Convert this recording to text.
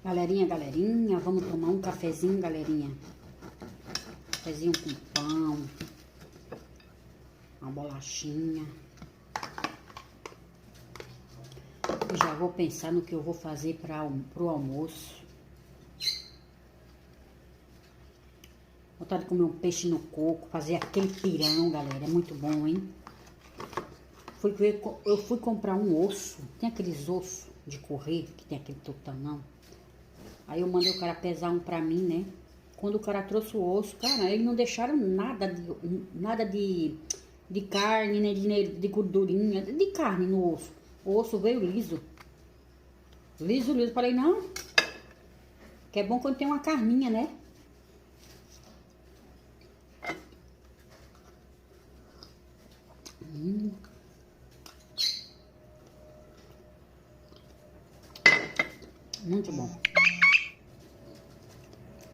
Galerinha, vamos tomar um cafezinho, galerinha. Cafezinho com pão, uma bolachinha. Eu já vou pensar no que eu vou fazer pro almoço. Vontade de comer um peixe no coco, fazer aquele pirão, galera. É muito bom, hein? Eu fui comprar um osso. Tem aqueles ossos de correr, que tem aquele totanão. Aí eu mandei o cara pesar um pra mim, né? Quando o cara trouxe o osso, cara, eles não deixaram nada de carne, né? De gordurinha, de carne no osso. O osso veio liso. Liso. Falei, não. Que é bom quando tem uma carninha, né? Muito bom.